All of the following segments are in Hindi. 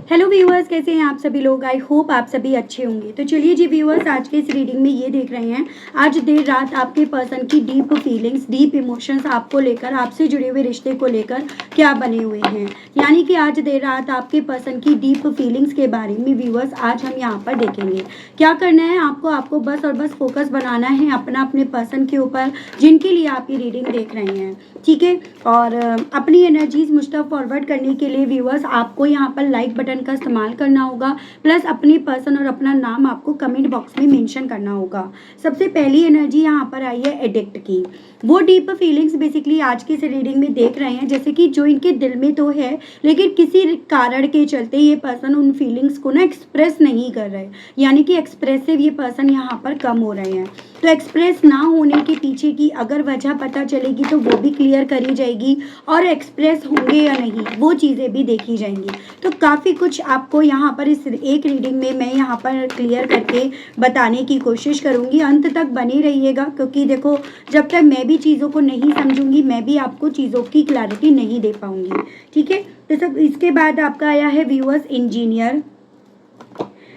हेलो व्यूअर्स, कैसे हैं आप सभी लोग। आई होप आप सभी अच्छे होंगे। तो चलिए जी व्यूअर्स, आज के इस रीडिंग में ये देख रहे हैं आज देर रात आपके पर्सन की डीप फीलिंग्स, डीप इमोशंस आपको लेकर, आपसे जुड़े हुए रिश्ते को लेकर क्या बने हुए हैं। यानी कि आज देर रात आपके पर्सन की डीप फीलिंग्स के बारे में व्यूअर्स आज हम यहाँ पर देखेंगे। क्या करना है आपको बस और बस फोकस बनाना है अपने पर्सन के ऊपर जिनके लिए आप ये रीडिंग देख रहे हैं, ठीक है। और अपनी एनर्जीज मुझ तक फॉरवर्ड करने के लिए व्यूअर्स आपको यहाँ पर लाइक बटन का इस्तेमाल करना होगा, प्लस अपनी पर्सन और अपना नाम आपको कमेंट बॉक्स में मेंशन करना होगा। सबसे पहली एनर्जी यहाँ पर आई है एडिक्ट की। वो डीप फीलिंग्स बेसिकली आज की इस रीडिंग में देख रहे हैं, जैसे कि जो इनके दिल में तो है लेकिन किसी कारण के चलते ये पर्सन उन फीलिंग्स को ना एक्सप्रेस नहीं कर रहे, यानी कि एक्सप्रेसिव ये पर्सन यहाँ पर कम हो रहे हैं। तो एक्सप्रेस ना होने के पीछे की अगर वजह पता चलेगी तो वो भी क्लियर करी जाएगी, और एक्सप्रेस होंगे या नहीं वो चीज़ें भी देखी जाएंगी। तो काफ़ी कुछ आपको यहाँ पर इस एक रीडिंग में मैं यहाँ पर क्लियर करके बताने की कोशिश करूँगी। अंत तक बने रहिएगा, क्योंकि देखो जब तक मैं भी चीज़ों को नहीं समझूंगी मैं भी आपको चीज़ों की क्लैरिटी नहीं दे पाऊँगी, ठीक है। तो सब इसके बाद आपका आया है व्यूअर्स इंजीनियर।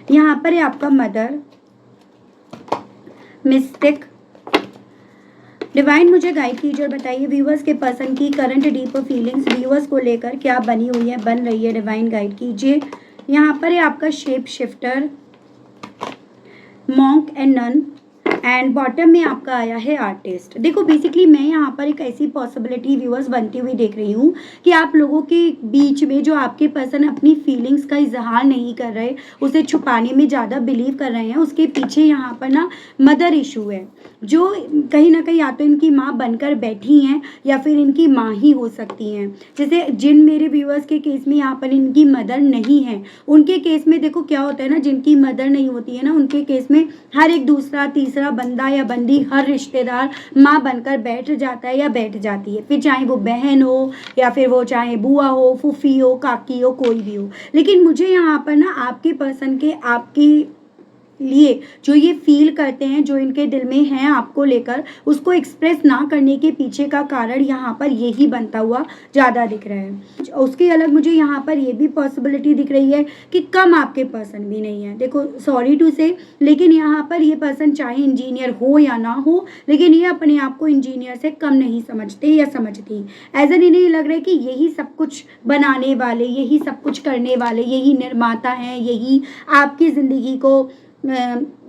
यहाँ पर है आपका मदर, मिस्टिक। डिवाइन मुझे गाइड कीजिए और बताइए व्यूअर्स के पर्सन की करंट डीप फीलिंग्स व्यूअर्स को लेकर क्या बनी हुई है, बन रही है। डिवाइन गाइड कीजिए। यहाँ पर है आपका shape shifter, monk and nun, and bottom में आपका आया है आर्टिस्ट। देखो बेसिकली मैं यहाँ पर एक ऐसी पॉसिबिलिटी व्यूअर्स बनती हुई देख रही हूँ कि आप लोगों के बीच में जो आपके पर्सन अपनी फीलिंग्स का इजहार नहीं कर रहे, उसे छुपाने में ज़्यादा बिलीव कर रहे हैं, उसके पीछे यहाँ पर ना मदर इशू है, जो कहीं ना कहीं या तो इनकी माँ बनकर बैठी हैं या फिर इनकी माँ ही हो सकती हैं। जैसे जिन मेरे व्यूअर्स के केस में यहाँ पर इनकी मदर नहीं है, उनके केस में देखो क्या होता है ना, जिनकी मदर नहीं होती है ना उनके केस में हर एक दूसरा तीसरा बंदा या बंदी, हर रिश्तेदार माँ बनकर बैठ जाता है या बैठ जाती है, फिर चाहे वो बहन हो या फिर वो चाहे बुआ हो, फूफी हो, काकी हो, कोई भी हो। लेकिन मुझे यहाँ पर ना आपके पर्सन के आपकी लिए जो ये फील करते हैं, जो इनके दिल में है आपको लेकर, उसको एक्सप्रेस ना करने के पीछे का कारण यहाँ पर यही बनता हुआ ज़्यादा दिख रहा है। उसके अलग मुझे यहाँ पर ये भी पॉसिबिलिटी दिख रही है कि कम आपके पर्सन भी नहीं है। देखो सॉरी टू से, लेकिन यहाँ पर ये पर्सन चाहे इंजीनियर हो या ना हो, लेकिन ये अपने आप को इंजीनियर से कम नहीं समझते या समझती। एज एन इन्हें लग रहा है कि यही सब कुछ बनाने वाले, यही सब कुछ करने वाले, यही निर्माता हैं, यही आपकी ज़िंदगी को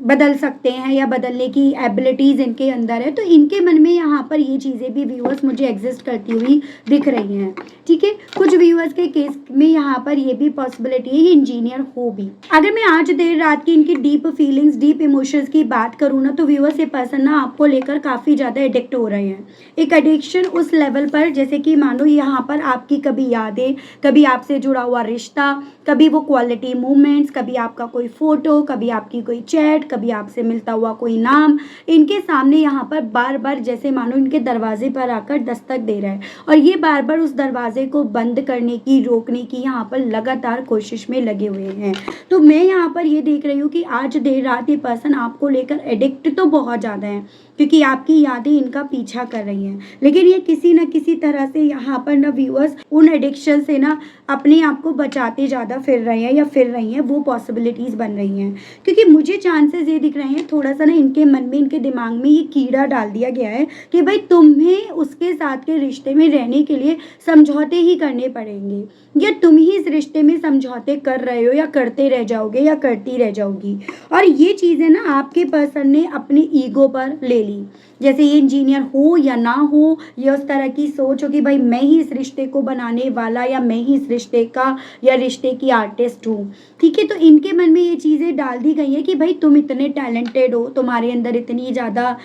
बदल सकते हैं या बदलने की एबिलिटीज़ इनके अंदर है। तो इनके मन में यहाँ पर ये चीज़ें भी व्यूअर्स मुझे एग्जिस्ट करती हुई दिख रही हैं, ठीक है। कुछ व्यूअर्स के केस में यहाँ पर ये भी पॉसिबिलिटी है ये इंजीनियर हो भी। अगर मैं आज देर रात की इनकी डीप फीलिंग्स, डीप इमोशंस की बात करूँ ना, तो व्यूअर्स ये पर्सन ना आपको लेकर काफ़ी ज़्यादा एडिक्ट हो रहे हैं। एक एडिक्शन उस लेवल पर जैसे कि मानो यहाँ पर आपकी कभी यादें, कभी आपसे जुड़ा हुआ रिश्ता, कभी वो क्वालिटी मूवमेंट्स, कभी आपका कोई फोटो, कभी आपकी कोई चैट, कभी आपसे मिलता हुआ कोई नाम इनके सामने यहाँ पर बार बार जैसे मानो इनके दरवाजे पर आकर दस्तक दे रहा है, और ये बार बार उस दरवाजे को बंद करने की, रोकने की यहाँ पर लगातार कोशिश में लगे हुए हैं। तो मैं यहाँ पर ये देख रही हूँ कि आज देर रात ये पर्सन आपको लेकर एडिक्ट तो बहुत ज़्यादा है, क्योंकि आपकी यादें इनका पीछा कर रही हैं, लेकिन ये किसी न किसी तरह से यहाँ पर ना व्यूअर्स उन एडिक्शन से ना अपने आप को बचाते ज़्यादा फिर रहे हैं या फिर रही हैं, वो पॉसिबिलिटीज़ बन रही हैं। क्योंकि मुझे चांसेस ये दिख रहे हैं थोड़ा सा ना इनके मन में, इनके दिमाग में ये कीड़ा डाल दिया गया है कि भाई तुम्हें उसके साथ के रिश्ते में रहने के लिए समझौते ही करने पड़ेंगे, या तुम ही इस रिश्ते में समझौते कर रहे हो या करते रह जाओगे या करती रह जाओगी। और ये चीज़ें ना आपके पर्सन ने अपनी ईगो पर ले ली। जैसे ये इंजीनियर हो या ना हो, ये उस तरह की सोच हो कि भाई मैं ही इस रिश्ते को बनाने वाला, या मैं ही इस रिश्ते का या रिश्ते की आर्टिस्ट हूँ, ठीक है। तो इनके मन में ये चीज़ें डाल दी गई है कि भाई तुम इतने टैलेंटेड हो, तुम्हारे अंदर इतनी ज़्यादा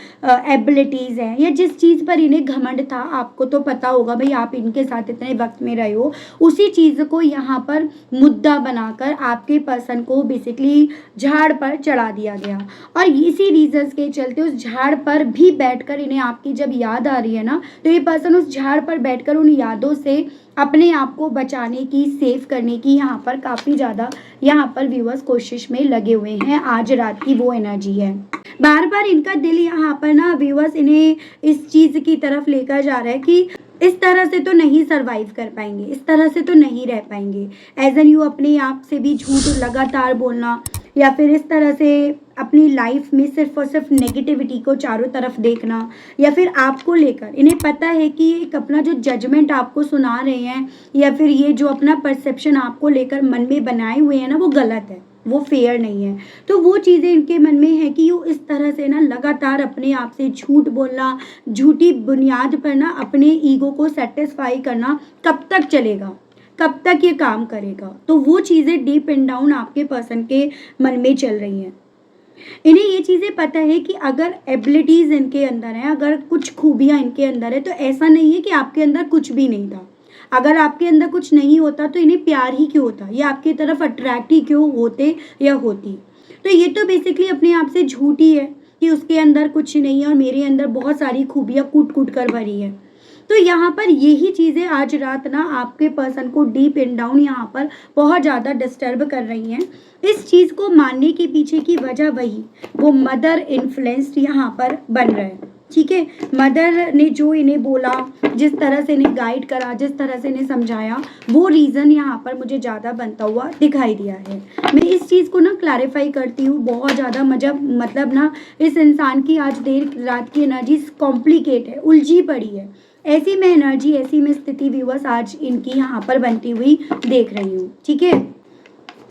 एबिलिटीज़ हैं, या जिस चीज़ पर इन्हें घमंड था, आपको तो पता होगा भाई आप इनके साथ इतने वक्त में रहे हो, उसी चीज़ को यहाँ पर मुद्दा बनाकर आपके पर्सन को बेसिकली झाड़ पर चढ़ा दिया गया। और इसी रीजंस के चलते उस झाड़ पर भी बैठकर इन्हें आपकी जब याद आ रही है ना, तो ये पर्सन उस झाड़ पर बैठकर उन यादों से अपने आप को बचाने की, सेव करने की यहाँ पर काफ़ी ज़्यादा यहाँ पर व्यूअर्स कोशिश में लगे हुए हैं। आज रात की वो एनर्जी है। बार बार इनका दिल यहाँ पर ना व्यूअर्स इन्हें इस चीज़ की तरफ लेकर जा रहा है कि इस तरह से तो नहीं सर्वाइव कर पाएंगे, इस तरह से तो नहीं रह पाएंगे। एज एन यू अपने आप से भी झूठ लगातार बोलना, या फिर इस तरह से अपनी लाइफ में सिर्फ और सिर्फ नेगेटिविटी को चारों तरफ देखना, या फिर आपको लेकर इन्हें पता है कि एक अपना जो जजमेंट आपको सुना रहे हैं, या फिर ये जो अपना परसेप्शन आपको लेकर मन में बनाए हुए हैं ना, वो गलत है, वो फेयर नहीं है। तो वो चीज़ें इनके मन में है कि वो इस तरह से ना लगातार अपने आप से झूठ बोलना, झूठी बुनियाद पर ना अपने ईगो को सेटिस्फाई करना कब तक चलेगा, कब तक ये काम करेगा। तो वो चीज़ें डीप एंड डाउन आपके पर्सन के मन में चल रही हैं। इन्हें ये चीज़ें पता है कि अगर एबिलिटीज़ इनके अंदर हैं, अगर कुछ खूबियाँ इनके अंदर है, तो ऐसा नहीं है कि आपके अंदर कुछ भी नहीं था। अगर आपके अंदर कुछ नहीं होता तो इन्हें प्यार ही क्यों होता, ये आपकी तरफ अट्रैक्ट ही क्यों होते या होती। तो ये तो बेसिकली अपने आप से झूठ ही है कि उसके अंदर कुछ नहीं है और मेरे अंदर बहुत सारी खूबियाँ कूट कूट कर भरी है। तो यहाँ पर यही चीज़ें आज रात ना आपके पर्सन को डीप एंड डाउन यहाँ पर बहुत ज़्यादा डिस्टर्ब कर रही हैं। इस चीज़ को मानने के पीछे की वजह वही वो मदर इन्फ्लुएंस्ड यहाँ पर बन रहे हैं। ठीक है, मदर ने जो इन्हें बोला, जिस तरह से इन्हें गाइड करा, जिस तरह से इन्हें समझाया, वो रीज़न यहाँ पर मुझे ज़्यादा बनता हुआ दिखाई दिया है। मैं इस चीज़ को ना क्लैरिफाई करती हूँ बहुत ज़्यादा, मतलब ना इस इंसान की आज देर रात की एनर्जी कॉम्प्लिकेट है, उलझी पड़ी है। ऐसी मैं एनर्जी, ऐसी मैं स्थिति व्यूअर्स आज इनकी यहाँ पर बनती हुई देख रही हूँ। ठीक है,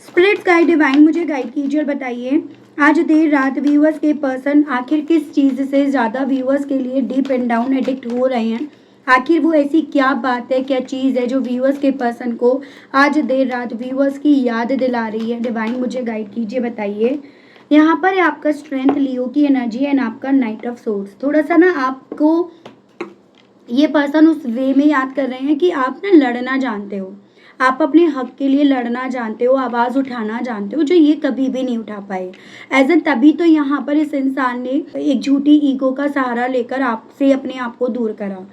स्पिरिट्स गाइड डिवाइन मुझे गाइड कीजिए और बताइए आज देर रात व्यूअर्स के पर्सन आखिर किस चीज़ से ज़्यादा व्यूअर्स के लिए डीप एंड डाउन एडिक्ट हो रहे हैं। आखिर वो ऐसी क्या बात है, क्या चीज़ है जो व्यूअर्स के पर्सन को आज देर रात व्यूअर्स की याद दिला रही है। डिवाइन मुझे गाइड कीजिए, बताइए। यहाँ पर है आपका स्ट्रेंथ लियो की एनर्जी एंड आपका नाइट ऑफ सोर्स। थोड़ा सा ना आपको ये पर्सन उस वे में याद कर रहे हैं कि आप ना लड़ना जानते हो, आप अपने हक के लिए लड़ना जानते हो, आवाज़ उठाना जानते हो, जो ये कभी भी नहीं उठा पाए। एज एन तभी तो यहाँ पर इस इंसान ने एक झूठी ईगो का सहारा लेकर आपसे अपने आप को दूर करा।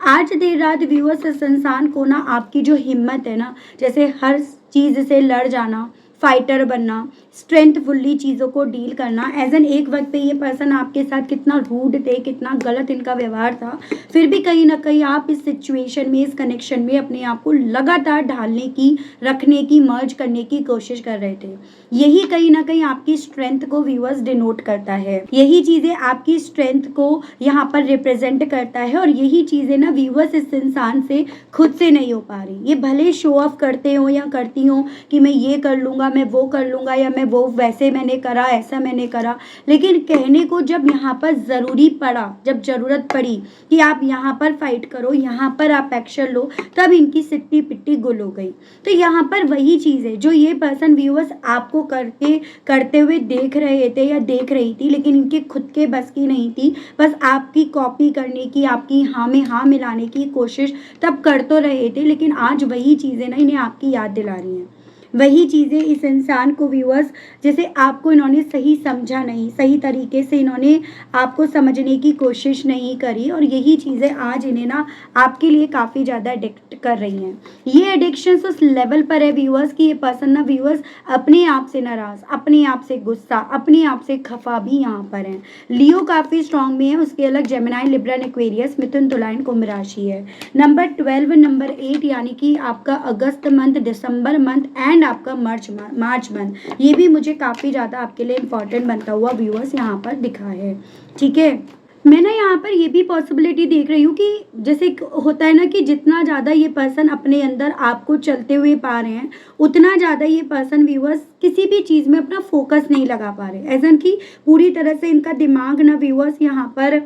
आज देर रात व्यूअर्स इस इंसान को ना आपकी जो हिम्मत है ना, जैसे हर चीज़ से लड़ जाना, फाइटर बनना, स्ट्रेंथफुल्ली चीज़ों को डील करना। एज एन एक वक्त पे ये पर्सन आपके साथ कितना रूड थे, कितना गलत इनका व्यवहार था, फिर भी कहीं ना कहीं आप इस सिचुएशन में, इस कनेक्शन में अपने आप को लगातार ढालने की, रखने की, मर्ज करने की कोशिश कर रहे थे। यही कहीं ना कहीं आपकी स्ट्रेंथ को व्यूअर्स डिनोट करता है, यही चीज़ें आपकी स्ट्रेंथ को यहाँ पर रिप्रेजेंट करता है। और यही चीज़ें ना व्यूअर्स इस इंसान से खुद से नहीं हो पा रही। ये भले शो ऑफ करते हो या करती हो कि मैं ये कर लूँगा, मैं वो कर लूँगा, या मैं वो वैसे मैंने करा, ऐसा मैंने करा, लेकिन कहने को जब यहाँ पर ज़रूरी पड़ा, जब ज़रूरत पड़ी कि आप यहाँ पर फाइट करो, यहाँ पर आप एक्शन लो, तब इनकी सिट्टी पिट्टी गुल हो गई। तो यहाँ पर वही चीज़ है जो ये पर्सन व्यूअर्स आपको करते हुए देख रहे थे या देख रही थी, लेकिन इनके खुद के बस की नहीं थी। बस आपकी कॉपी करने की, आपकी हाँ में हाँ मिलाने की कोशिश तब कर तो रहे थे, लेकिन आज वही चीज़ें ना इन्हें आपकी याद दिला रही हैं। वही चीज़ें इस इंसान को व्यूअर्स, जैसे आपको इन्होंने सही समझा नहीं, सही तरीके से इन्होंने आपको समझने की कोशिश नहीं करी, और यही चीज़ें आज इन्हें ना आपके लिए काफ़ी ज़्यादा एडिक्ट कर रही हैं। ये एडिक्शंस उस लेवल पर है व्यूअर्स कि ये पर्सन ना व्यूअर्स अपने आप से नाराज़, अपने आप से गुस्सा, अपने आप से खफा भी यहाँ पर हैं। लियो काफ़ी स्ट्रॉन्ग में है, उसके अलग जेमिनाई, लिब्रा, एक्वेरियस, मिथुन, तुला, कुंभ राशि है। नंबर 12, नंबर 8 यानी कि आपका अगस्त मंथ, दिसंबर मंथ एंड आपका मार्च मंथ, ये भी मुझे काफ़ी ज़्यादा आपके लिए इंपॉर्टेंट बनता हुआ व्यूअर्स यहाँ पर दिखा है। ठीक है, मैं ना यहाँ पर ये भी पॉसिबिलिटी देख रही हूँ कि जैसे होता है ना कि जितना ज़्यादा ये पर्सन अपने अंदर आपको चलते हुए पा रहे हैं, उतना ज़्यादा ये पर्सन व्यूअर्स किसी भी चीज़ में अपना फोकस नहीं लगा पा रहे। ऐसा कि पूरी तरह से इनका दिमाग ना व्यूअर्स यहाँ पर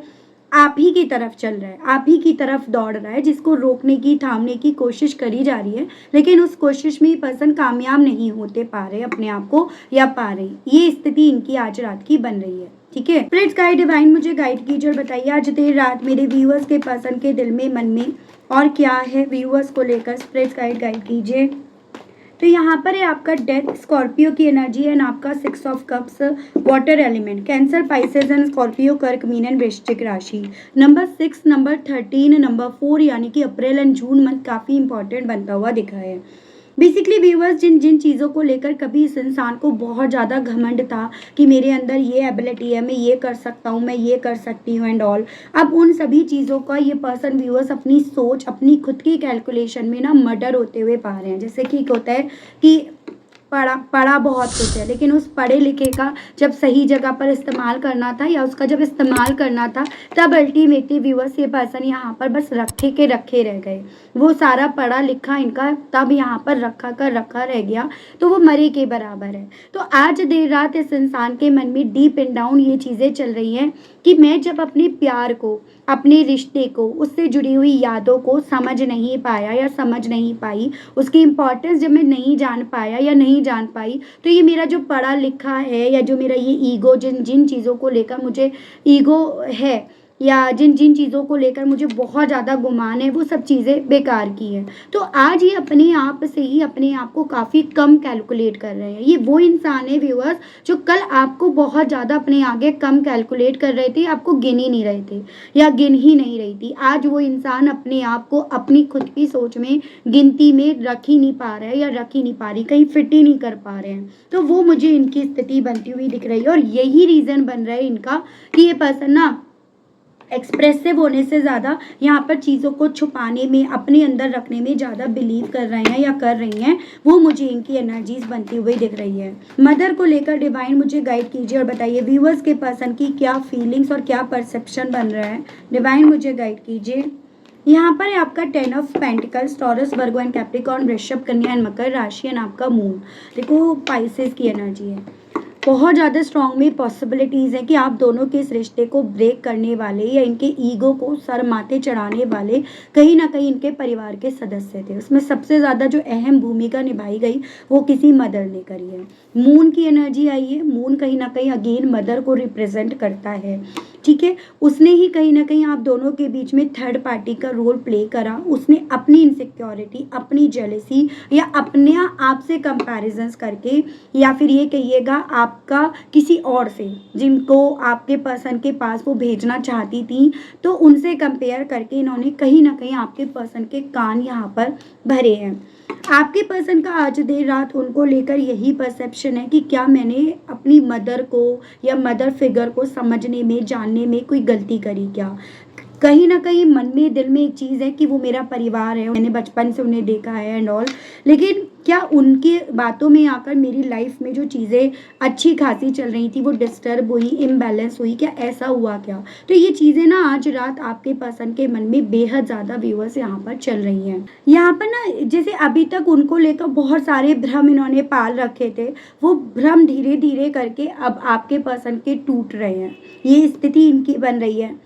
आप ही की तरफ चल रहा है, आप ही की तरफ दौड़ रहा है, जिसको रोकने की, थामने की कोशिश करी जा रही है, लेकिन उस कोशिश में ये पर्सन कामयाब नहीं होते पा रहे अपने आप को, या पा रही। ये स्थिति इनकी आज रात की बन रही है। ठीक है, स्पिरिट्स गाइड डिवाइन मुझे गाइड कीजिए और बताइए आज देर रात मेरे व्यूअर्स के पर्सन के दिल में, मन में और क्या है व्यूअर्स को लेकर। स्पिरिट्स गाइड कीजिए। तो यहाँ पर है आपका डेथ, स्कॉर्पियो की एनर्जी एंड आपका 6 of cups, water element, cancer, Pisces and Scorpio, कर्क, मीन एंड वृश्चिक राशि। नंबर 6, नंबर 13, नंबर 4 यानी कि अप्रैल एंड जून मंथ काफ़ी इंपॉर्टेंट बनता हुआ दिखा है। बेसिकली व्यूअर्स, जिन जिन चीज़ों को लेकर कभी इस इंसान को बहुत ज़्यादा घमंड था कि मेरे अंदर ये एबिलिटी है, मैं ये कर सकता हूँ, मैं ये कर सकती हूँ एंड ऑल, अब उन सभी चीज़ों का ये पर्सन व्यूअर्स अपनी सोच, अपनी खुद की कैलकुलेशन में ना मर्डर होते हुए पा रहे हैं। जैसे कि एक होता है कि पढ़ा पढ़ा बहुत कुछ है, लेकिन उस पढ़े लिखे का जब सही जगह पर इस्तेमाल करना था या उसका जब इस्तेमाल करना था, तब अल्टीमेटली व्यूअर्स ये पर्सन यहाँ पर बस रखे के रखे रह गए। वो सारा पढ़ा लिखा इनका तब यहाँ पर रखा रह गया, तो वो मरे के बराबर है। तो आज देर रात इस इंसान के मन में डीप इन डाउन ये चीज़ें चल रही हैं कि मैं जब अपने प्यार को, अपने रिश्ते को, उससे जुड़ी हुई यादों को समझ नहीं पाया या समझ नहीं पाई, उसकी इम्पोर्टेंस जब मैं नहीं जान पाया या नहीं जान पाई, तो ये मेरा जो पढ़ा लिखा है या जो मेरा ये ईगो, जिन जिन चीज़ों को लेकर मुझे ईगो है या जिन जिन चीज़ों को लेकर मुझे बहुत ज़्यादा गुमान है, वो सब चीज़ें बेकार की हैं। तो आज ये अपने आप से ही अपने आप को काफ़ी कम कैलकुलेट कर रहे हैं। ये वो इंसान है व्यूअर्स जो कल आपको बहुत ज़्यादा अपने आगे कम कैलकुलेट कर रहे थे, आपको गिन ही नहीं रहे थे या गिन ही नहीं रही थी। आज वो इंसान अपने आप को अपनी खुद की सोच में, गिनती में रख ही नहीं पा रहा है या रख ही नहीं पा रही, कहीं फिट ही नहीं कर पा रहे हैं। तो वो मुझे इनकी स्थिति बनती हुई दिख रही है और यही रीज़न बन रहा है इनका कि ये पर्सन ना एक्सप्रेसिव होने से ज़्यादा यहाँ पर चीज़ों को छुपाने में, अपने अंदर रखने में ज़्यादा बिलीव कर रहे हैं या कर रही हैं। वो मुझे इनकी एनर्जीज बनती हुई दिख रही है। मदर को लेकर डिवाइन मुझे गाइड कीजिए और बताइए व्यूअर्स के पर्सन की क्या फीलिंग्स और क्या परसेप्शन बन रहा है। डिवाइन मुझे गाइड कीजिए। यहाँ पर है आपका 10 of pentacles, Taurus, Virgo and Capricorn, वृषभ, कन्या एंड मकर राशि एंड आपका मून। देखो पाइसेस की एनर्जी है, बहुत ज़्यादा स्ट्रॉन्ग में पॉसिबिलिटीज़ हैं कि आप दोनों के इस रिश्ते को ब्रेक करने वाले या इनके ईगो को सर माथे चढ़ाने वाले कहीं ना कहीं इनके परिवार के सदस्य थे। उसमें सबसे ज़्यादा जो अहम भूमिका निभाई गई वो किसी मदर ने करी है। मून की एनर्जी आई है, मून कहीं ना कहीं अगेन मदर को रिप्रेजेंट करता है, ठीक है। उसने ही कहीं ना कहीं आप दोनों के बीच में थर्ड पार्टी का रोल प्ले करा। उसने अपनी इनसिक्योरिटी, अपनी जेलेसी या अपने आप से कंपैरिजंस करके या फिर ये कहिएगा आपका किसी और से जिनको आपके पर्सन के पास वो भेजना चाहती थी, तो उनसे कंपेयर करके इन्होंने कहीं ना कहीं आपके पर्सन के कान यहाँ पर भरे हैं। आपके पर्सन का आज देर रात उनको लेकर यही परसेप्शन है कि क्या मैंने अपनी मदर को या मदर फिगर को समझने में, जानने में कोई गलती करी क्या। कहीं ना कहीं मन में, दिल में एक चीज़ है कि वो मेरा परिवार है, मैंने बचपन से उन्हें देखा है एंड ऑल, लेकिन क्या उनकी बातों में आकर मेरी लाइफ में जो चीज़ें अच्छी खासी चल रही थी वो डिस्टर्ब हुई, इम्बैलेंस हुई, क्या ऐसा हुआ क्या। तो ये चीज़ें ना आज रात आपके पर्सन के मन में बेहद ज़्यादा व्यूअर्स यहाँ पर चल रही हैं। यहाँ पर ना जैसे अभी तक उनको लेकर बहुत सारे भ्रम इन्होंने पाल रखे थे, वो भ्रम धीरे धीरे करके अब आपके पर्सन के टूट रहे हैं। ये स्थिति इनकी बन रही है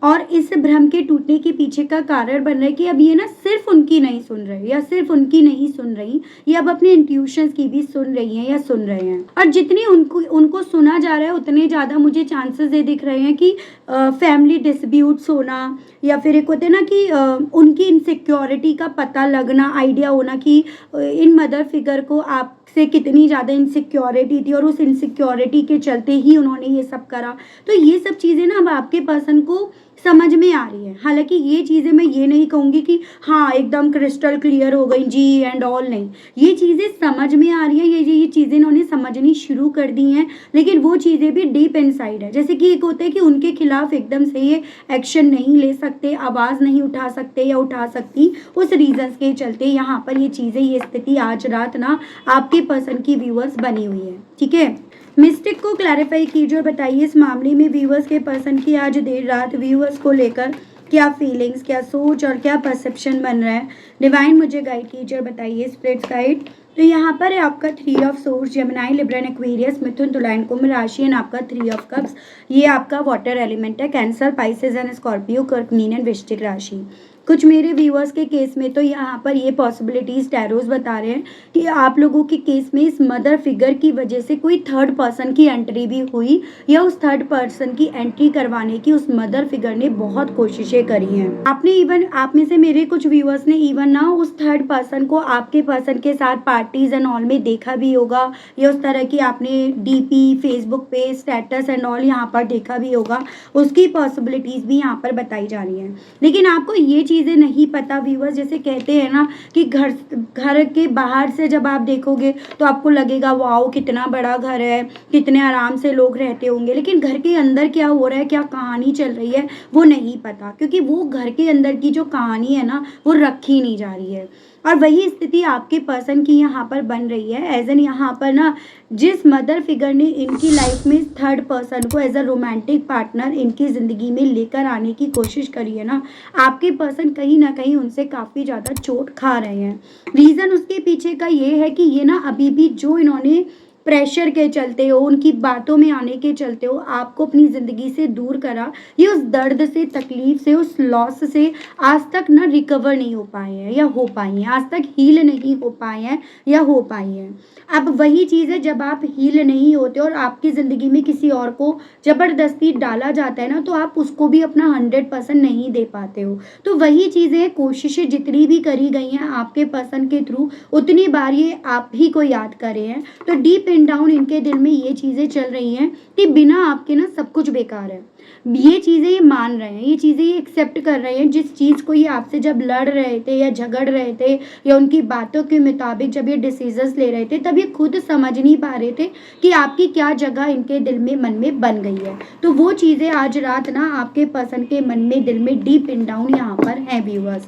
और इस भ्रम के टूटने के पीछे का कारण बन रहा है कि अब ये ना सिर्फ उनकी नहीं सुन रहे या सिर्फ उनकी नहीं सुन रही, ये अब अपने इंट्यूशंस की भी सुन रही हैं या सुन रहे हैं। और जितनी उनको सुना जा रहा है उतने ज़्यादा मुझे चांसेस ये दिख रहे हैं कि फैमिली डिस्प्यूट्स होना या फिर एक होते ना कि उनकी इनसिक्योरिटी का पता लगना, आइडिया होना कि इन मदर फिगर को आप से कितनी ज़्यादा इनसिक्योरिटी थी और उस इनसिक्योरिटी के चलते ही उन्होंने ये सब करा। तो ये सब चीज़ें ना अब आपके पर्सन को समझ में आ रही है। हालांकि ये चीज़ें मैं ये नहीं कहूँगी कि हाँ एकदम क्रिस्टल क्लियर हो गई जी एंड ऑल, नहीं, ये चीज़ें समझ में आ रही है, ये चीज़ें इन्होंने समझनी शुरू कर दी हैं, लेकिन वो चीज़ें भी डीप इनसाइड है। जैसे कि एक होता है कि उनके खिलाफ एकदम से ये एक्शन नहीं ले सकते, आवाज़ नहीं उठा सकते या उठा सकती, उस रीजंस के चलते यहाँ पर ये चीज़ें, ये स्थिति आज रात ना आपके पर्सन की व्यूअर्स बनी हुई है, ठीक है। मिस्टेक को क्लैरिफाई कीजिए और बताइए इस मामले में व्यूअर्स के पर्सन की आज देर रात व्यूअर्स को लेकर क्या फीलिंग्स, क्या सोच और क्या परसेप्शन बन रहा है। डिवाइन मुझे गाइड कीजिए और बताइए स्पिरिट गाइड। तो यहाँ पर है आपका 3 of swords, Gemini, Libra and Aquarius, Mithun, Tula and Kumbh राशि एंड आपका 3 ऑफ कप्स, ये आपका वाटर एलिमेंट है। कैंसर, पाइसेस एंड स्कॉर्पियो, कर्क, मीन एंड वृश्चिक राशि। कुछ मेरे व्यूअर्स के केस में तो यहाँ पर ये पॉसिबिलिटीज टैरोस बता रहे हैं कि आप लोगों के केस में इस मदर फिगर की वजह से कोई थर्ड पर्सन की एंट्री भी हुई या उस थर्ड पर्सन की एंट्री करवाने की उस मदर फिगर ने बहुत कोशिशें करी हैं। आपने इवन, आप में से मेरे कुछ व्यूअर्स ने इवन ना उस थर्ड पर्सन को आपके पर्सन के साथ पार्टीज एंड ऑल में देखा भी होगा या उस तरह की आपने डीपी, फेसबुक पे स्टेटस एंड ऑल यहाँ पर देखा भी होगा, उसकी पॉसिबिलिटीज भी यहाँ पर बताई जा रही हैं। लेकिन आपको ये चीज़ें नहीं पता व्यूअर्स, जैसे कहते हैं ना कि घर घर के बाहर से जब आप देखोगे तो आपको लगेगा वाओ कितना बड़ा घर है, कितने आराम से लोग रहते होंगे, लेकिन घर के अंदर क्या हो रहा है, क्या कहानी चल रही है, वो नहीं पता, क्योंकि वो घर के अंदर की जो कहानी है ना वो रखी नहीं जा रही है। और वही स्थिति आपके पर्सन की यहाँ पर बन रही है। एज एन यहाँ पर ना जिस मदर फिगर ने इनकी लाइफ में थर्ड पर्सन को एज अ रोमांटिक पार्टनर इनकी ज़िंदगी में लेकर आने की कोशिश करी है ना, आपके पर्सन कहीं ना कहीं उनसे काफ़ी ज़्यादा चोट खा रहे हैं। रीज़न उसके पीछे का ये है कि ये ना अभी भी जो इन्होंने प्रेशर के चलते हो, उनकी बातों में आने के चलते हो आपको अपनी ज़िंदगी से दूर करा, ये उस दर्द से, तकलीफ से, उस लॉस से आज तक ना रिकवर नहीं हो पाए हैं या हो पाई हैं, आज तक हील नहीं हो पाए हैं या हो पाई हैं। अब वही चीज़ है, जब आप हील नहीं होते और आपकी ज़िंदगी में किसी और को ज़बरदस्ती डाला जाता है ना, तो आप उसको भी अपना 100% नहीं दे पाते हो। तो वही चीज़ें, कोशिशें जितनी भी करी गई हैं आपके पर्सन के थ्रू, उतनी बार ये आप ही को याद कर रहे हैं। तो डीप इन डाउन इनके दिल में ये चीज़ें चल रही हैं कि बिना आपके ना सब कुछ बेकार है। ये चीज़ें ये मान रहे हैं, ये चीज़ें ये एक्सेप्ट कर रहे हैं। जिस चीज़ को ये आपसे जब लड़ रहे थे या झगड़ रहे थे या उनकी बातों के मुताबिक जब ये डिसीजंस ले रहे थे, तब ये खुद समझ नहीं पा रहे थे कि आपकी क्या जगह इनके दिल में, मन में बन गई है। तो वो चीज़ें आज रात ना आपके पर्सन के मन में, दिल में डीप इन डाउन यहाँ पर हैं व्यूअर्स।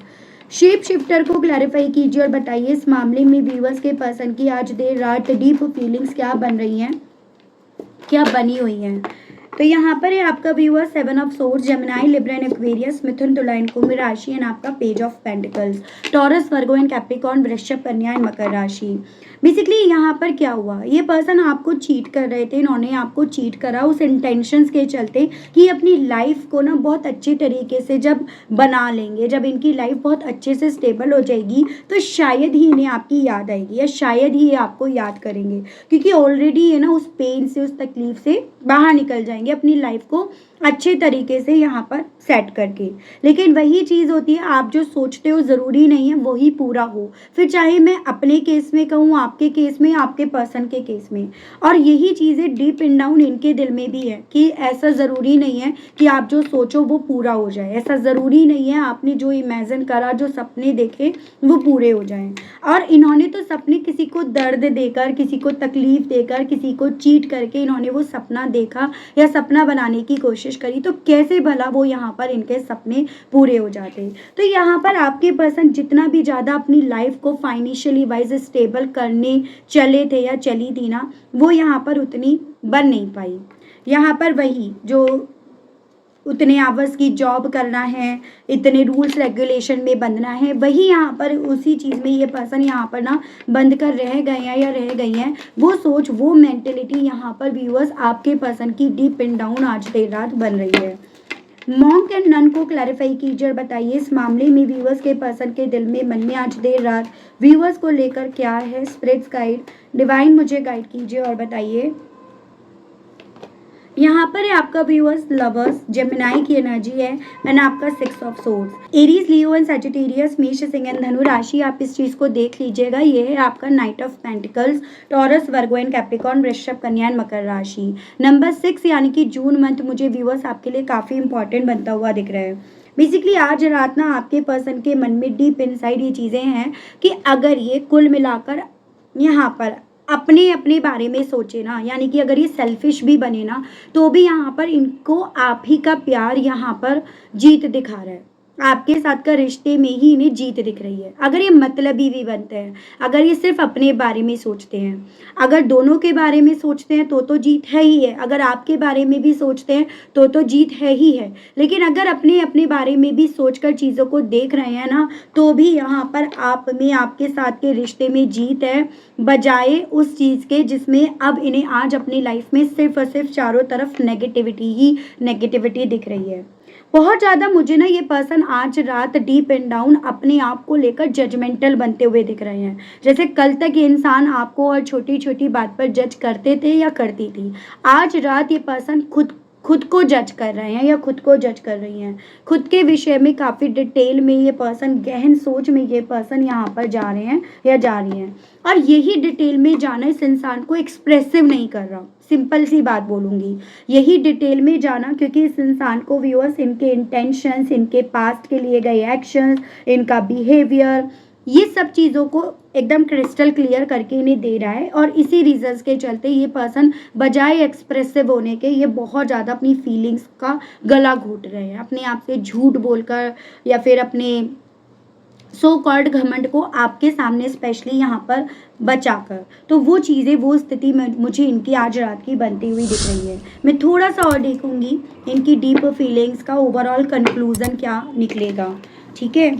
शेप शिफ्टर को क्लैरिफाई कीजिए और बताइए इस मामले में व्यूअर्स के पर्सन की आज देर रात डीप फीलिंग्स क्या बन रही हैं, क्या बनी हुई हैं। तो यहाँ पर है आपका व्यूअर 7 of swords, Gemini, Libra and Aquarius, Mithun, Tula and Kumbh राशि एंड आपका page of pentacles, Taurus, Virgo and Capricorn, Vrishchik, Kanya and मकर राशि। बेसिकली यहाँ पर क्या हुआ, ये पर्सन आपको चीट कर रहे थे, इन्होंने आपको चीट करा उस इंटेंशंस के चलते कि अपनी लाइफ को ना बहुत अच्छे तरीके से जब बना लेंगे, जब इनकी लाइफ बहुत अच्छे से स्टेबल हो जाएगी तो शायद ही इन्हें आपकी याद आएगी या शायद ही ये आपको याद करेंगे, क्योंकि ऑलरेडी ये ना उस पेन से, उस तकलीफ से बाहर निकल जाएंगे अपनी लाइफ को अच्छे तरीके से यहाँ पर सेट करके। लेकिन वही चीज़ होती है, आप जो सोचते हो ज़रूरी नहीं है वही पूरा हो, फिर चाहे मैं अपने केस में कहूँ, आपके केस में, आपके पर्सन के केस में। और यही चीज़ें डीप इन डाउन इनके दिल में भी है कि ऐसा ज़रूरी नहीं है कि आप जो सोचो वो पूरा हो जाए, ऐसा ज़रूरी नहीं है आपने जो इमेजिन करा, जो सपने देखे वो पूरे हो जाएं। और इन्होंने तो सपने किसी को दर्द देकर, किसी को तकलीफ देकर, किसी को चीट करके इन्होंने वो सपना देखा या सपना बनाने की कोशिश करी, तो कैसे भला वो यहाँ पर इनके सपने पूरे हो जाते। तो यहाँ पर आपके पर्सन जितना भी ज़्यादा अपनी लाइफ को फाइनेंशियली वाइज स्टेबल करने चले थे या चली थी ना, वो यहाँ पर उतनी बन नहीं पाई। यहाँ पर वही जो उतने आवर्स की जॉब करना है, इतने रूल्स रेगुलेशन में बंधना है, वही यहाँ पर उसी चीज़ में ये पर्सन यहाँ पर ना बंद कर रह गए हैं या रह गई हैं। वो सोच, वो मेंटेलिटी यहाँ पर व्यूअर्स आपके पर्सन की डीप इन डाउन आज देर रात बन रही है। मॉन्क एंड नन को क्लैरिफाई कीजिए और बताइए इस मामले में व्यूअर्स के पर्सन के दिल में, मन में आज देर रात व्यूअर्स को लेकर क्या है। स्पिरिट्स गाइड, डिवाइन मुझे गाइड कीजिए और बताइए। यहाँ पर है आपका व्यूअर्स लवर्स, जेमिनी की एनर्जी है एंड आपका 6 of source, Aries, Leo and Sagittarius, मेष, सिंह एंड धनु राशि। आप इस चीज़ को देख लीजिएगा, ये है आपका night of pentacles, Taurus, Virgo and Capricorn, Vrishchik, Kanya and मकर राशि। नंबर 6 यानी कि जून मंथ मुझे व्यूअर्स आपके लिए काफ़ी इंपॉर्टेंट बनता हुआ दिख रहा है। बेसिकली आज रात ना आपके पर्सन के मन में डीप इनसाइड ये चीज़ें हैं कि अगर ये कुल मिलाकर यहाँ पर अपने अपने बारे में सोचे ना, यानी कि अगर ये सेल्फिश भी बने ना, तो भी यहाँ पर इनको आप ही का प्यार यहाँ पर जीत दिखा रहा है, आपके साथ का रिश्ते में ही इन्हें जीत दिख रही है। अगर ये मतलबी भी बनते हैं, अगर ये सिर्फ अपने बारे में सोचते हैं, अगर दोनों के बारे में सोचते हैं तो जीत है ही है, अगर आपके बारे में भी सोचते हैं तो जीत है ही है। लेकिन अगर अपने अपने बारे में भी सोचकर चीज़ों को देख रहे हैं ना, तो भी यहाँ पर आप में, आपके साथ के रिश्ते में जीत है, बजाय उस चीज़ के जिसमें अब इन्हें आज अपनी लाइफ में सिर्फ और सिर्फ चारों तरफ नेगेटिविटी ही नेगेटिविटी दिख रही है। बहुत ज़्यादा मुझे ना ये पर्सन आज रात डीप एंड डाउन अपने आप को लेकर जजमेंटल बनते हुए दिख रहे हैं। जैसे कल तक ये इंसान आपको और छोटी छोटी बात पर जज करते थे या करती थी, आज रात ये पर्सन खुद खुद को जज कर रहे हैं या खुद को जज कर रही हैं। खुद के विषय में काफ़ी डिटेल में ये पर्सन, गहन सोच में ये पर्सन यहाँ पर जा रहे हैं या जा रही हैं, और यही डिटेल में जाना इस इंसान को एक्सप्रेसिव नहीं कर रहा। सिंपल सी बात बोलूँगी, यही डिटेल में जाना, क्योंकि इस इंसान को व्यूअर्स इनके इंटेंशंस, इनके पास्ट के लिए गए एक्शंस, इनका बिहेवियर, ये सब चीज़ों को एकदम क्रिस्टल क्लियर करके इन्हें दे रहा है। और इसी रीजंस के चलते ये पर्सन बजाय एक्सप्रेसिव होने के ये बहुत ज़्यादा अपनी फीलिंग्स का गला घोट रहे हैं, अपने आप से झूठ बोलकर या फिर अपने सो कॉल्ड घमंड को आपके सामने स्पेशली यहाँ पर बचाकर। तो वो चीज़ें, वो स्थिति में मुझे इनकी आज रात की बनती हुई दिख रही है। मैं थोड़ा सा और देखूंगी इनकी डीप फीलिंग्स का ओवरऑल कंक्लूजन क्या निकलेगा। ठीक है,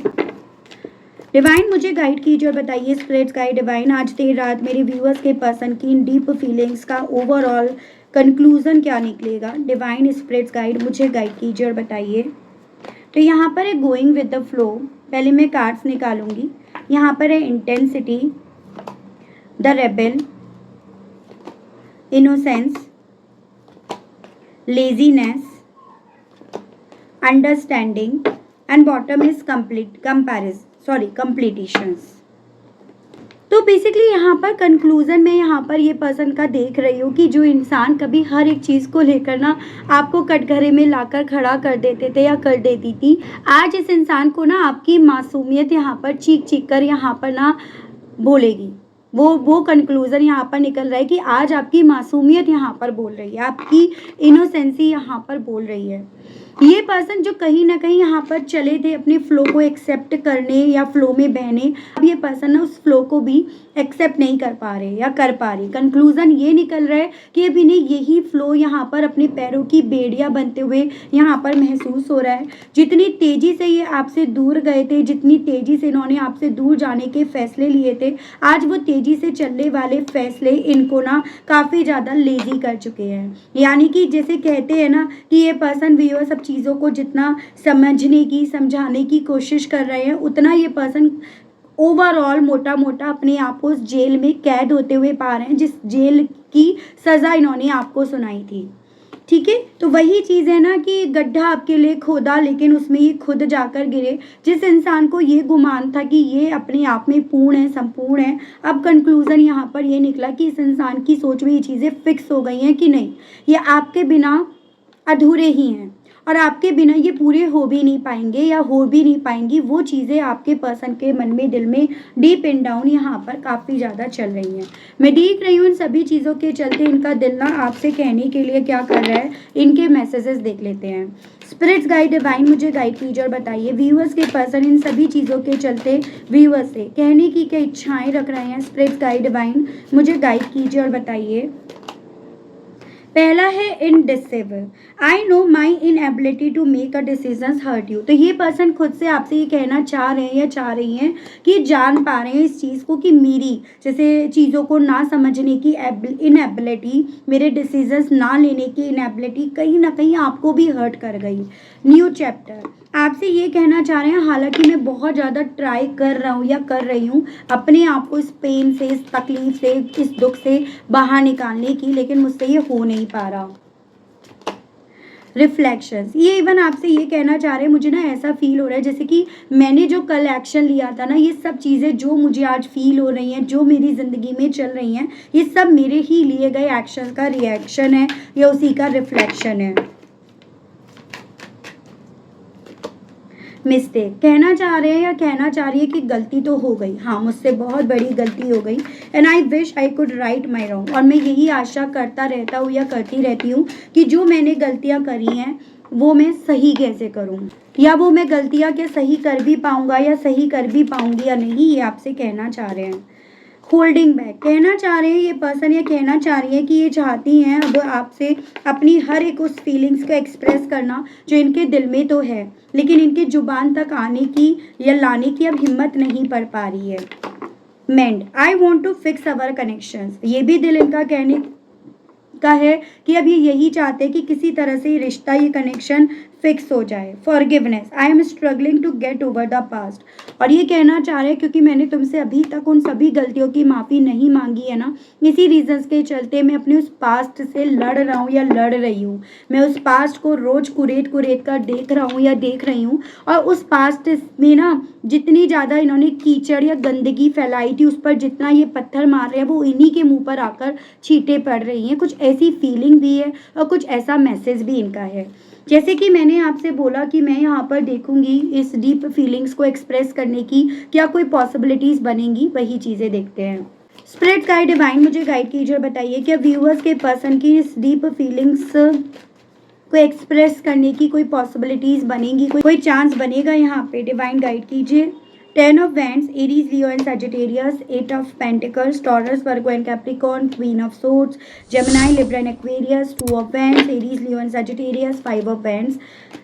डिवाइन मुझे गाइड कीजिए और बताइए, स्पिरिट्स गाइड डिवाइन, आज देर रात मेरे व्यूअर्स के पर्सन की इन डीप फीलिंग्स का ओवरऑल कंक्लूजन क्या निकलेगा। डिवाइन स्पिरिट्स गाइड मुझे गाइड कीजिए और बताइए। तो यहाँ पर है गोइंग विद द फ्लो, पहले मैं कार्ड्स निकालूंगी। यहाँ पर है intensity, the rebel, innocence, laziness, understanding and bottom is completions. तो बेसिकली यहाँ पर कंक्लूजन में यहाँ पर ये पर्सन का देख रही हूँ कि जो इंसान कभी हर एक चीज़ को लेकर ना आपको कटघरे में लाकर खड़ा कर देते थे या कर देती थी, आज इस इंसान को ना आपकी मासूमियत यहाँ पर चीख चीख कर यहाँ पर ना बोलेगी। वो कंक्लूजन यहाँ पर निकल रहा है कि आज आपकी मासूमियत यहाँ पर बोल रही है, आपकी इनोसेंसी यहाँ पर बोल रही है। ये पर्सन जो कहीं ना कहीं यहाँ पर चले थे अपने फ्लो को एक्सेप्ट करने या फ्लो में बहने, अब ये पर्सन ना उस फ्लो को भी एक्सेप्ट नहीं कर पा रहे या कर पा रहे। कंक्लूजन ये निकल रहा है कि अब इन्हें यही फ्लो यहाँ पर अपने पैरों की बेड़ियाँ बनते हुए यहाँ पर महसूस हो रहा है। जितनी तेज़ी से ये आपसे दूर गए थे, जितनी तेज़ी से इन्होंने आपसे दूर जाने के फैसले लिए थे, आज वो तेज़ी से चलने वाले फैसले इनको ना काफ़ी ज़्यादा लेजी कर चुके हैं। यानी कि जैसे कहते हैं ना कि ये पर्सन व्यूअर सब चीज़ों को जितना समझने की, समझाने की कोशिश कर रहे हैं, उतना ये पर्सन ओवरऑल मोटा मोटा अपने आप को उस जेल में कैद होते हुए पा रहे हैं जिस जेल की सज़ा इन्होंने आपको सुनाई थी। ठीक है, तो वही चीज़ है ना कि गड्ढा आपके लिए खोदा लेकिन उसमें ये खुद जाकर गिरे। जिस इंसान को ये गुमान था कि ये अपने आप में पूर्ण है, संपूर्ण है, अब कंक्लूजन यहाँ पर ये निकला कि इस इंसान की सोच में ये चीज़ें फिक्स हो गई हैं कि नहीं, ये आपके बिना अधूरे ही हैं और आपके बिना ये पूरे हो भी नहीं पाएंगे या हो भी नहीं पाएंगी। वो चीज़ें आपके पर्सन के मन में, दिल में डीप इन डाउन यहाँ पर काफ़ी ज़्यादा चल रही हैं। मैं देख रही हूँ इन सभी चीज़ों के चलते इनका दिल ना आपसे कहने के लिए क्या कर रहा है, इनके मैसेजेस देख लेते हैं। स्पिरिट्स गाइड डिवाइन मुझे गाइड कीजिए और बताइए, व्यूअर्स के पर्सन इन सभी चीज़ों के चलते व्यूअर्स से कहने की क्या इच्छाएँ रख रहे हैं। स्पिरिट्स गाइड डिवाइन मुझे गाइड कीजिए और बताइए। पहला है indecisive, I know my inability to make a decision hurt you. तो ये पर्सन खुद से आपसे ये कहना चाह रहे हैं या चाह रही हैं कि जान पा रहे हैं इस चीज़ को कि मेरी जैसे चीज़ों को ना समझने की इनएबिलिटी, मेरे डिसीजंस ना लेने की इनएबिलिटी कहीं ना कहीं आपको भी हर्ट कर गई। न्यू चैप्टर, आपसे ये कहना चाह रहे हैं हालांकि मैं बहुत ज़्यादा ट्राई कर रहा हूँ या कर रही हूँ अपने आप को इस पेन से, इस तकलीफ से, इस दुख से बाहर निकालने की, लेकिन मुझसे ये हो नहीं पा रहा। रिफ्लेक्शंस, ये इवन आपसे ये कहना चाह रहे हैं मुझे ना ऐसा फील हो रहा है जैसे कि मैंने जो कल एक्शन लिया था ना, ये सब चीज़ें जो मुझे आज फील हो रही हैं, जो मेरी ज़िंदगी में चल रही हैं, ये सब मेरे ही लिए गए एक्शन का रिएक्शन है या उसी का रिफ्लेक्शन है। मिस्टेक, कहना चाह रहे हैं या कहना चाह रही है कि गलती तो हो गई, हाँ मुझसे बहुत बड़ी गलती हो गई, and I wish I could write my wrong. और मैं यही आशा करता रहता हूँ या करती रहती हूँ कि जो मैंने गलतियाँ करी हैं वो मैं सही कैसे करूँ, या वो मैं गलतियाँ क्या सही कर भी पाऊँगा या सही कर भी पाऊँगी या नहीं, ये आपसे कहना चाह रहे हैं। होल्डिंग बैक, कहना चाह रहे हैं ये पर्सन या कहना चाह रही है कि ये चाहती हैं अब आपसे अपनी हर एक उस फीलिंग्स को एक्सप्रेस करना जो इनके दिल में तो है, लेकिन इनके जुबान तक आने की या लाने की अब हिम्मत नहीं पड़ पा रही है। Mend, I want to fix our connections, ये भी दिल इनका कहने का है कि अब ये यही चाहते हैं कि किसी तरह से ये रिश्ता, ये कनेक्शन फिक्स हो जाए। Forgiveness, I am struggling to get over the past. और ये कहना चाह रहे हैं क्योंकि मैंने तुमसे अभी तक उन सभी गलतियों की माफ़ी नहीं मांगी है ना, इसी रीजंस के चलते मैं अपने उस पास्ट से लड़ रहा हूँ या लड़ रही हूँ। मैं उस पास्ट को रोज कुरेद कुरेद कर देख रहा हूँ या देख रही हूँ, और उस पास्ट में ना जितनी ज़्यादा इन्होंने कीचड़ या गंदगी फैलाई थी, उस पर जितना ये पत्थर मार रहे हैं वो इन्हीं के मुंह पर आकर छींटे पड़ रही हैं। कुछ ऐसी फीलिंग भी है और कुछ ऐसा मैसेज भी इनका है। जैसे कि मैंने आपसे बोला कि मैं यहाँ पर देखूंगी इस डीप फीलिंग्स को एक्सप्रेस करने की क्या कोई पॉसिबिलिटीज बनेंगी, वही चीज़ें देखते हैं। स्पिरिट गाइड डिवाइन मुझे गाइड कीजिए, बताइए क्या व्यूअर्स के पर्सन की इस डीप फीलिंग्स को एक्सप्रेस करने की कोई पॉसिबिलिटीज बनेंगी, कोई चांस बनेगा यहाँ पे। डिवाइन गाइड कीजिए। 10 of Wands, Aries, Leo and Sagittarius, 8 of Pentacles, Taurus, Virgo and Capricorn, Queen of Swords, Gemini, Libra and Aquarius, 2 of Wands, Aries, Leo and Sagittarius, 5 of Wands।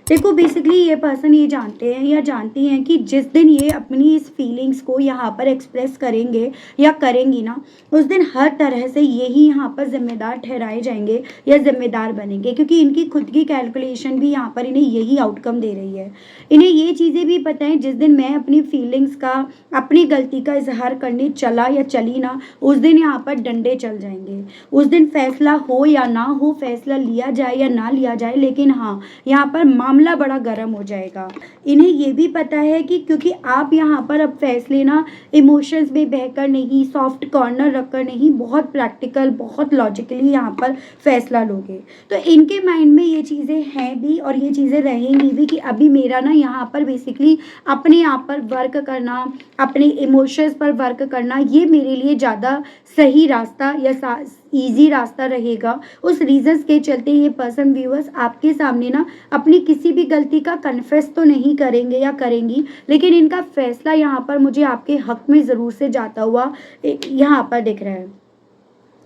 देखो बेसिकली ये पर्सन ये जानते हैं या जानती हैं कि जिस दिन ये अपनी इस फीलिंग्स को यहाँ पर एक्सप्रेस करेंगे या करेंगी ना, उस दिन हर तरह से यही यहाँ पर जिम्मेदार ठहराए जाएंगे या जिम्मेदार बनेंगे, क्योंकि इनकी खुद की कैलकुलेशन भी यहाँ पर इन्हें यही आउटकम दे रही है। इन्हें ये चीज़ें भी पता है जिस दिन मैं अपनी फीलिंग्स का, अपनी गलती का इजहार करने चला या चली ना, उस दिन यहाँ पर डंडे चल जाएंगे। उस दिन फैसला हो या ना हो, फैसला लिया जाए या ना लिया जाए, लेकिन हाँ यहाँ पर मामला बड़ा गर्म हो जाएगा। इन्हें ये भी पता है कि क्योंकि आप यहाँ पर अब फैसले ना इमोशंस में बहकर नहीं, सॉफ्ट कॉर्नर रखकर नहीं, बहुत प्रैक्टिकल, बहुत लॉजिकली यहाँ पर फैसला लोगे, तो इनके माइंड में ये चीज़ें हैं भी और ये चीज़ें रहेंगी भी कि अभी मेरा ना यहाँ पर बेसिकली अपने आप पर वर्क करना, अपने इमोशंस पर वर्क करना, ये मेरे लिए ज़्यादा सही रास्ता या ईजी रास्ता रहेगा। उस रीजंस के चलते ये पर्सन व्यूअर्स आपके सामने ना अपनी किसी भी गलती का कन्फेस तो नहीं करेंगे या करेंगी, लेकिन इनका फैसला यहाँ पर मुझे आपके हक में ज़रूर से जाता हुआ यहाँ पर दिख रहा है।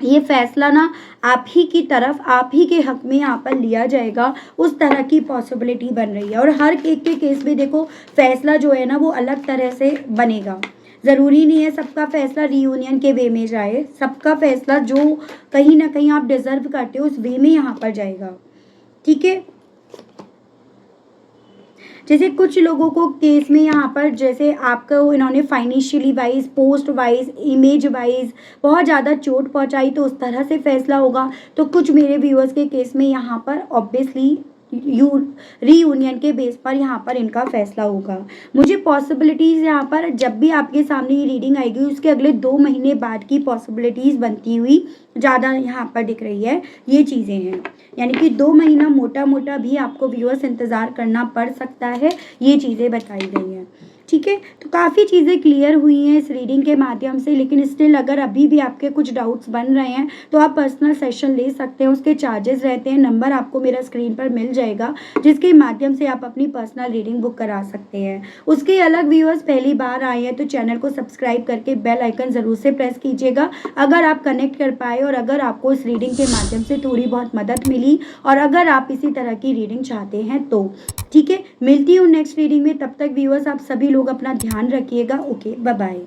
ये फैसला ना आप ही की तरफ, आप ही के हक में यहाँ पर लिया जाएगा, उस तरह की पॉसिबिलिटी बन रही है। और हर एक के केस में देखो फैसला जो है ना वो अलग तरह से बनेगा। ज़रूरी नहीं है सबका फैसला रीयूनियन के वे में जाए, सबका फैसला जो कहीं ना कहीं आप डिजर्व करते हो उस वे में यहाँ पर जाएगा। ठीक है, जैसे कुछ लोगों को केस में यहाँ पर जैसे आपको इन्होंने financially wise, post wise, image wise बहुत ज़्यादा चोट पहुँचाई, तो उस तरह से फैसला होगा। तो कुछ मेरे व्यूअर्स के केस में यहाँ पर ऑब्वियसली रीयूनियन के बेस पर यहाँ पर इनका फैसला होगा। मुझे पॉसिबिलिटीज़ यहाँ पर जब भी आपके सामने ये रीडिंग आएगी उसके अगले 2 महीने बाद की पॉसिबिलिटीज़ बनती हुई ज़्यादा यहाँ पर दिख रही है। ये चीज़ें हैं, यानी कि 2 महीना मोटा मोटा भी आपको व्यूअर्स इंतज़ार करना पड़ सकता है, ये चीज़ें बताई गई हैं। ठीक है, तो काफ़ी चीज़ें क्लियर हुई हैं इस रीडिंग के माध्यम से, लेकिन स्टिल अगर अभी भी आपके कुछ डाउट्स बन रहे हैं तो आप पर्सनल सेशन ले सकते हैं। उसके चार्जेस रहते हैं, नंबर आपको मेरा स्क्रीन पर मिल जाएगा जिसके माध्यम से आप अपनी पर्सनल रीडिंग बुक करा सकते हैं। उसके अलग व्यूअर्स पहली बार आए हैं तो चैनल को सब्सक्राइब करके बेल आइकन ज़रूर से प्रेस कीजिएगा। अगर आप कनेक्ट कर पाए और अगर आपको इस रीडिंग के माध्यम से थोड़ी बहुत मदद मिली और अगर आप इसी तरह की रीडिंग चाहते हैं तो ठीक है, मिलती हूँ नेक्स्ट रीडिंग में। तब तक व्यूअर्स आप सभी लोग अपना ध्यान रखिएगा। Okay, bye bye.